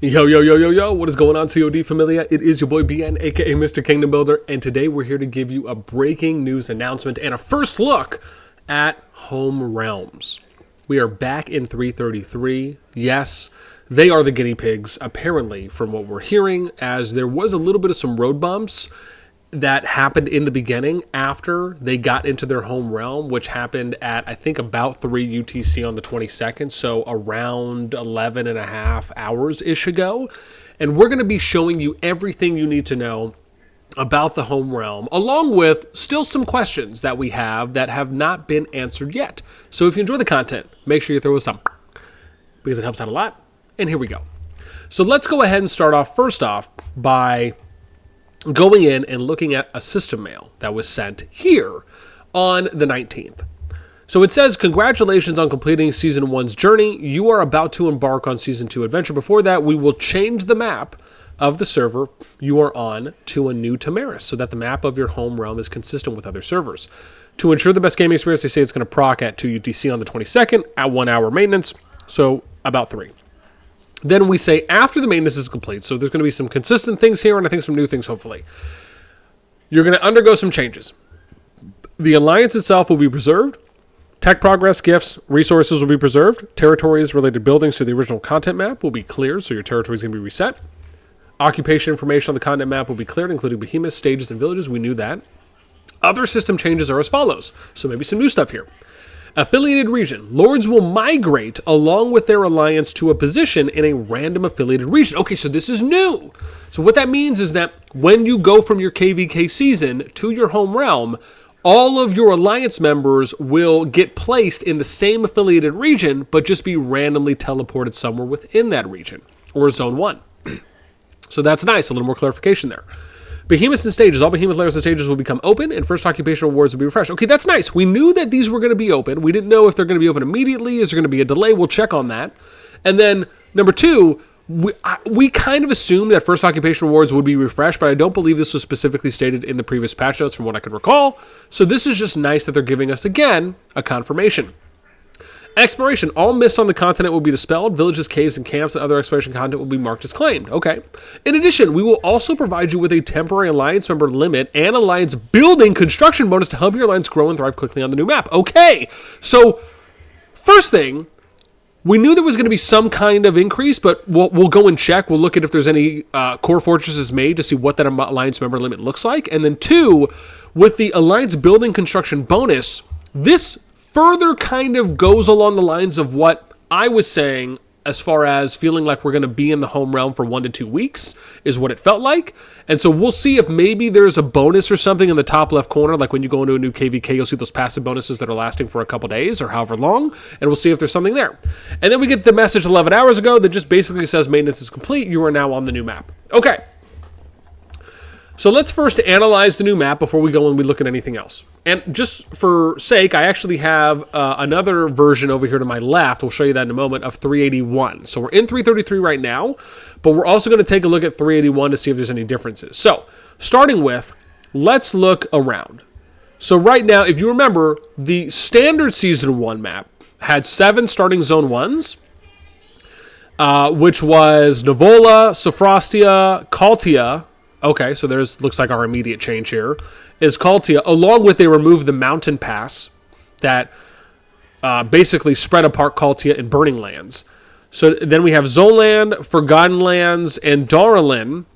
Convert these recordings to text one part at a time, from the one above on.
Yo, yo, yo, yo, yo, what is going on, CoD Familia? It is your boy BN, aka Mr. Kingdom Builder, and today we're here to give you a breaking news announcement and a first look at Home Realms. We are back in 333. Yes, they are the guinea pigs, apparently, from what we're hearing, as there was a little bit of some road bumps that happened in the beginning after they got into their home realm, which happened at, I think, about 3 UTC on the 22nd, so around 11 and a half hours-ish ago. And we're going to be showing you everything you need to know about the home realm, along with still some questions that we have that have not been answered yet. So if you enjoy the content, make sure you throw us some, because it helps out a lot. And here we go. So let's go ahead and start off, first off, by going in and looking at a system mail that was sent here on the 19th. So it says, congratulations on completing Season 1's journey. You are about to embark on Season 2 adventure. Before that, we will change the map of the server you are on to a new Tamaris so that the map of your home realm is consistent with other servers. To ensure the best gaming experience, they say it's going to proc at 2 UTC on the 22nd at 1 hour maintenance, so about 3. Then we say after the maintenance is complete, so there's going to be some consistent things here and I think some new things, hopefully. You're going to undergo some changes. The alliance itself will be preserved. Tech progress, gifts, resources will be preserved. Territories related buildings to the original content map will be cleared, so your territory is going to be reset. Occupation information on the content map will be cleared, including behemoths, stages, and villages. We knew that. Other system changes are as follows, so maybe some new stuff here. Affiliated region. Lords will migrate along with their alliance to a position in a random affiliated region. Okay, so this is new. So what that means is that when you go from your KVK season to your home realm, all of your alliance members will get placed in the same affiliated region, but just be randomly teleported somewhere within that region, or Zone 1. So that's nice, a little more clarification there. Behemoths and stages. All behemoth layers and stages will become open, and first occupation rewards will be refreshed. Okay, that's nice. We knew that these were going to be open. We didn't know if they're going to be open immediately. Is there going to be a delay? We'll check on that. And then, number 2, we kind of assumed that first occupation rewards would be refreshed, but I don't believe this was specifically stated in the previous patch notes from what I could recall. So this is just nice that they're giving us, again, a confirmation. Exploration. All mist on the continent will be dispelled. Villages, caves, and camps and other exploration content will be marked as claimed. Okay. In addition, we will also provide you with a temporary alliance member limit and alliance building construction bonus to help your alliance grow and thrive quickly on the new map. Okay. So, first thing, we knew there was going to be some kind of increase, but we'll go and check. We'll look at if there's any core fortresses made to see what that alliance member limit looks like. And then 2, with the alliance building construction bonus, this further kind of goes along the lines of what I was saying as far as feeling like we're going to be in the home realm for 1 to 2 weeks is what it felt like. And so we'll see if maybe there's a bonus or something in the top left corner, like when you go into a new KVK, you'll see those passive bonuses that are lasting for a couple days or however long, and we'll see if there's something there. And then we get the message 11 hours ago that just basically says maintenance is complete, you are now on the new map. Okay. So let's first analyze the new map before we go and we look at anything else. And just for sake, I actually have another version over here to my left. We'll show you that in a moment, of 381. So we're in 333 right now, but we're also going to take a look at 381 to see if there's any differences. So starting with, let's look around. So right now, if you remember, the standard Season 1 map had 7 starting Zone 1s, which was Nivola, Sophrostia, Caltia. Okay, so there's looks like our immediate change here is Caltia, along with they removed the mountain pass that basically spread apart Caltia and Burning Lands. So then we have Zoland, Forgotten Lands, and Darlin.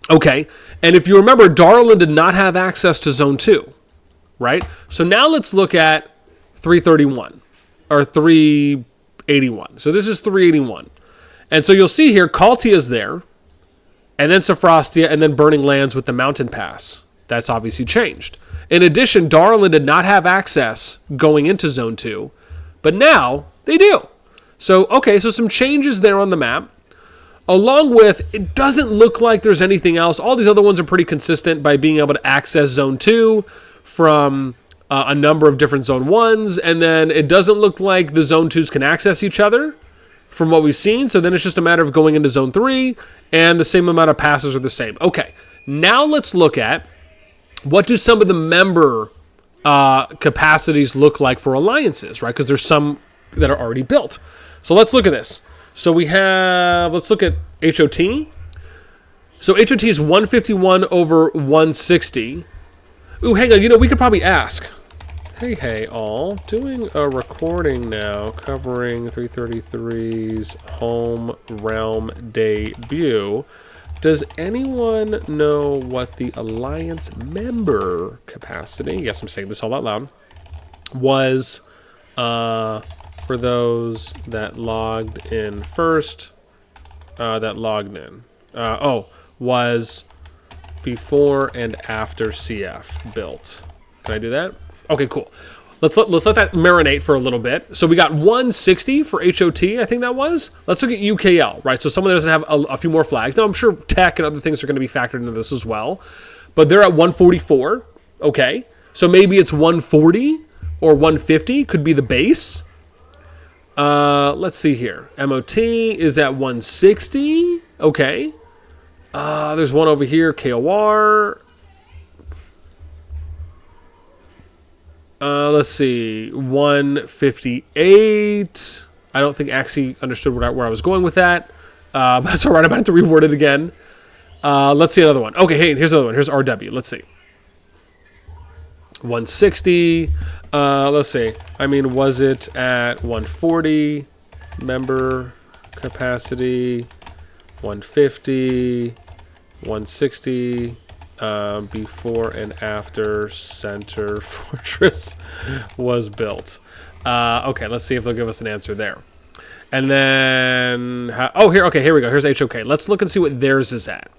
Okay, and if you remember, Darlin did not have access to Zone 2, right? So now let's look at 331, or 381. So this is 381. And so you'll see here, Caltia is there, and then Sophrostia, and then Burning Lands with the mountain pass. That's obviously changed. In addition, Darlin did not have access going into Zone 2, but now they do. So, okay, so some changes there on the map. Along with, it doesn't look like there's anything else. All these other ones are pretty consistent by being able to access Zone 2 from a number of different Zone 1s, and then it doesn't look like the Zone 2s can access each other from what we've seen, so then it's just a matter of going into Zone 3, and the same amount of passes are the same. Okay, now let's look at what do some of the member capacities look like for alliances, right? Because there's some that are already built. So let's look at this. So we have, let's look at HOT. So HOT is 151 over 160. Ooh, hang on, you know, we could probably ask. Hey, all. Doing a recording now covering 333's home realm debut. Does anyone know what the Alliance member capacity, yes, I'm saying this all out loud, was for those that logged in first, was before and after CF built. Can I do that? Okay, cool. Let's let that marinate for a little bit. So we got 160 for HOT, I think that was. Let's look at UKL, right? So someone that doesn't have a few more flags. Now, I'm sure tech and other things are going to be factored into this as well. But they're at 144, okay. So maybe it's 140 or 150 could be the base. Let's see here. MOT is at 160, okay. There's one over here, KOR. Let's see, 158. I don't think Axie understood where I was going with that. But that's all right. I'm about to reword it again. Let's see another one. Okay, hey, here's another one. Here's RW. Let's see. 160. Let's see. I mean, was it at 140? Member capacity. 150. 160. Before and after Center Fortress was built. Okay, let's see if they'll give us an answer there. And then, here we go. Here's HOK. Let's look and see what theirs is at.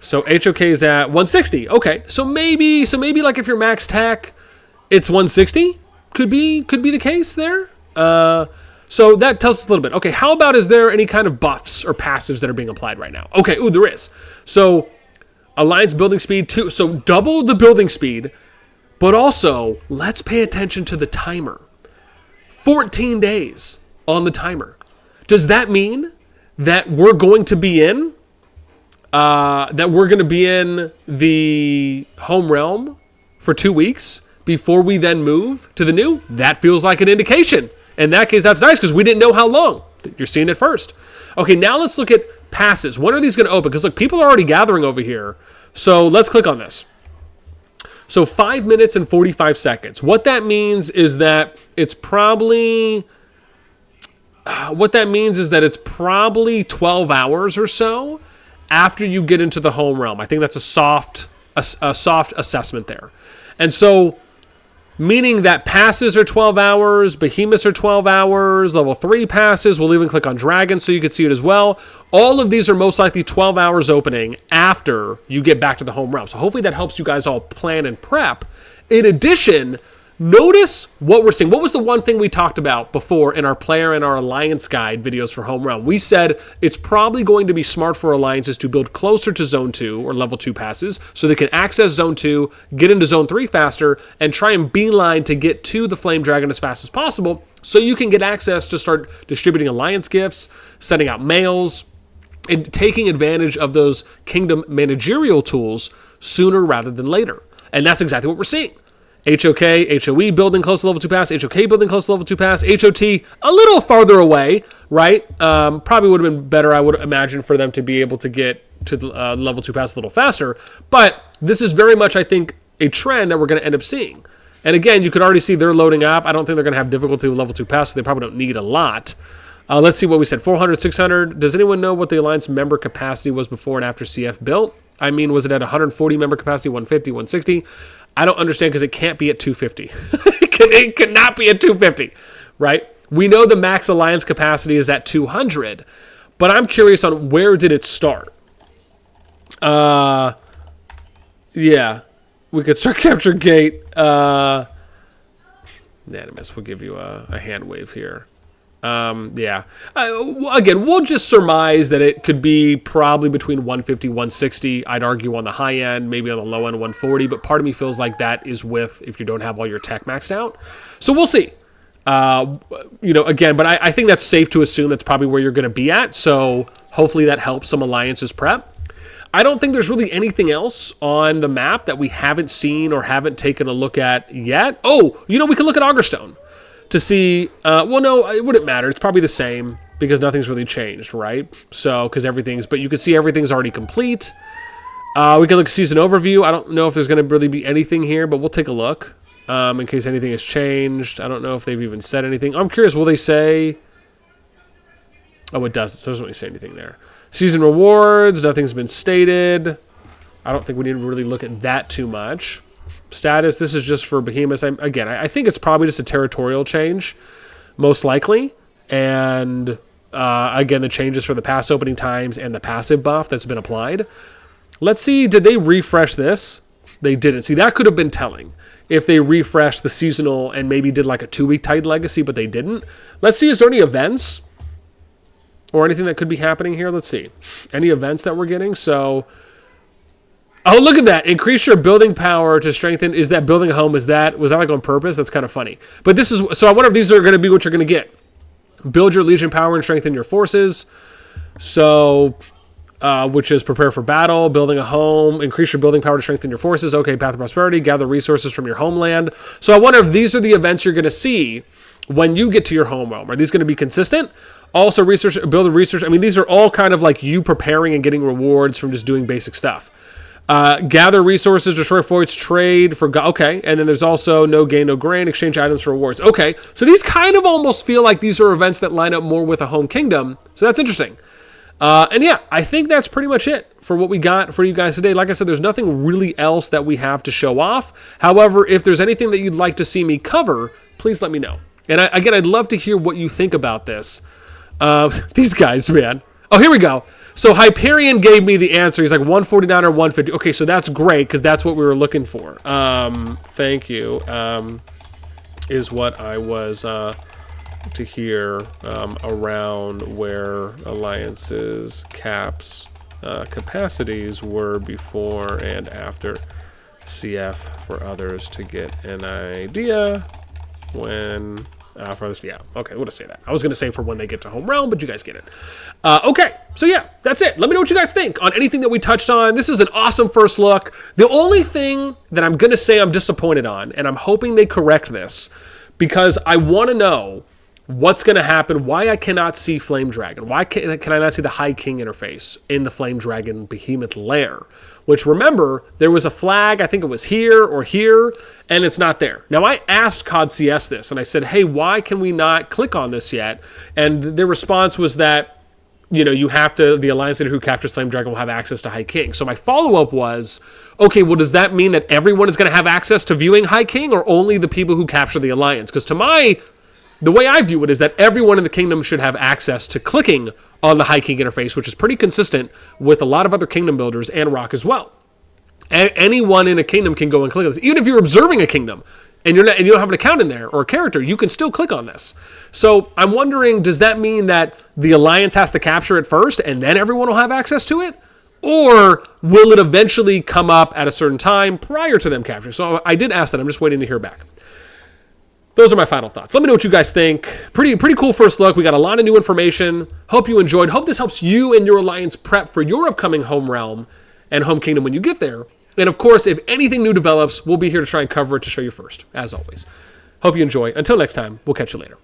So HOK is at 160. Okay, so maybe like if you're max tech, it's 160. Could be the case there. So that tells us a little bit. Okay, how about is there any kind of buffs or passives that are being applied right now? Okay, there is. So Alliance building speed, too. So double the building speed, but also let's pay attention to the timer. 14 days on the timer. Does that mean that we're going to be in the home realm for 2 weeks before we then move to the new? That feels like an indication. In that case, that's nice because we didn't know how long. You're seeing it first. Okay, now let's look at passes. When are these going to open? Because look, people are already gathering over here. So let's click on this. So 5 minutes and 45 seconds. What that means is that it's probably 12 hours or so after you get into the home realm. I think that's a soft assessment there. And so meaning that passes are 12 hours, behemoths are 12 hours, level 3 passes, we'll even click on dragons so you can see it as well. All of these are most likely 12 hours opening after you get back to the home realm. So hopefully that helps you guys all plan and prep. In addition, notice what we're seeing. What was the one thing we talked about before in our player and our alliance guide videos for home realm? We said it's probably going to be smart for alliances to build closer to zone 2 or level 2 passes so they can access zone 2, get into zone 3 faster, and try and beeline to get to the flame dragon as fast as possible so you can get access to start distributing alliance gifts, sending out mails, and taking advantage of those kingdom managerial tools sooner rather than later. And that's exactly what we're seeing. HOK, HOE building close to level 2 pass, HOK building close to level 2 pass, HOT a little farther away, right? Probably would have been better, I would imagine, for them to be able to get to the level 2 pass a little faster. But this is very much, I think, a trend that we're going to end up seeing. And again, you could already see they're loading up. I don't think they're going to have difficulty with level 2 pass, so they probably don't need a lot. Let's see what we said. 400, 600. Does anyone know what the Alliance member capacity was before and after CF built? I mean, was it at 140 member capacity, 150, 160? I don't understand because it can't be at 250. It cannot be at 250, right? We know the max Alliance capacity is at 200, but I'm curious on where did it start? Yeah, we could start capture gate. Animus will give you a hand wave here. Yeah. Again, we'll just surmise that it could be probably between 150, 160. I'd argue on the high end, maybe on the low end, 140. But part of me feels like that is with if you don't have all your tech maxed out. So we'll see. Again, but I think that's safe to assume that's probably where you're going to be at. So hopefully that helps some alliances prep. I don't think there's really anything else on the map that we haven't seen or haven't taken a look at yet. Oh, we can look at Augerstone to see, well, no, it wouldn't matter. It's probably the same because nothing's really changed, right? So, but you can see everything's already complete. We can look at season overview. I don't know if there's going to really be anything here, but we'll take a look in case anything has changed. I don't know if they've even said anything. I'm curious, will they say... Oh, it doesn't. So it doesn't really say anything there. Season rewards, nothing's been stated. I don't think we need to really look at that too much. Status, this is just for Behemoths. I think it's probably just a territorial change, most likely. And again, the changes for the pass opening times and the passive buff that's been applied. Let's see, did they refresh this? They didn't. See, that could have been telling if they refreshed the seasonal and maybe did like a 2-week Titan Legacy, but they didn't. Let's see, is there any events or anything that could be happening here? Let's see. Any events that we're getting? So, oh, look at that. Increase your building power to strengthen. Is that building a home? Was that like on purpose? That's kind of funny. But this is, so I wonder if these are going to be what you're going to get. Build your legion power and strengthen your forces. So, which is prepare for battle, building a home, increase your building power to strengthen your forces. Okay, path of prosperity, gather resources from your homeland. So I wonder if these are the events you're going to see when you get to your home realm. Are these going to be consistent? Also, build a research. I mean, these are all kind of like you preparing and getting rewards from just doing basic stuff. Gather resources, destroy forts, trade for... Okay, and then there's also no gain, no grain, exchange items for rewards. Okay, so these kind of almost feel like these are events that line up more with a home kingdom. So that's interesting. And yeah, I think that's pretty much it for what we got for you guys today. Like I said, there's nothing really else that we have to show off. However, if there's anything that you'd like to see me cover, please let me know. And again, I'd love to hear what you think about this. These guys, man. Oh, here we go. So Hyperion gave me the answer. He's like 149 or 150. Okay, so that's great because that's what we were looking for. Thank you. Is what I was to hear around where alliances caps capacities were before and after CF for others to get an idea when... for others, yeah, okay, we'll just say that. I was going to say for when they get to home realm, but you guys get it. Okay, so yeah, that's it. Let me know what you guys think on anything that we touched on. This is an awesome first look. The only thing that I'm going to say I'm disappointed on, and I'm hoping they correct this, because I want to know what's going to happen, why I cannot see Flame Dragon. Why can I not see the High King interface in the Flame Dragon Behemoth lair? Which, remember, there was a flag, I think it was here or here, and it's not there. Now, I asked COD CS this, and I said, hey, why can we not click on this yet? And their response was that, you know, you have to, the alliance leader who captures Flame Dragon will have access to High King. So my follow-up was, okay, well, does that mean that everyone is going to have access to viewing High King, or only the people who capture the alliance? Because the way I view it is that everyone in the kingdom should have access to clicking on the High King interface, which is pretty consistent with a lot of other kingdom builders and Rock as well. Anyone in a kingdom can go and click on this. Even if you're observing a kingdom and you don't have an account in there or a character, you can still click on this. So I'm wondering, does that mean that the alliance has to capture it first and then everyone will have access to it? Or will it eventually come up at a certain time prior to them capturing? So I did ask that. I'm just waiting to hear back. Those are my final thoughts. Let me know what you guys think. Pretty cool first look. We got a lot of new information. Hope you enjoyed. Hope this helps you and your alliance prep for your upcoming home realm and home kingdom when you get there. And of course, if anything new develops, we'll be here to try and cover it to show you first, as always. Hope you enjoy. Until next time, we'll catch you later.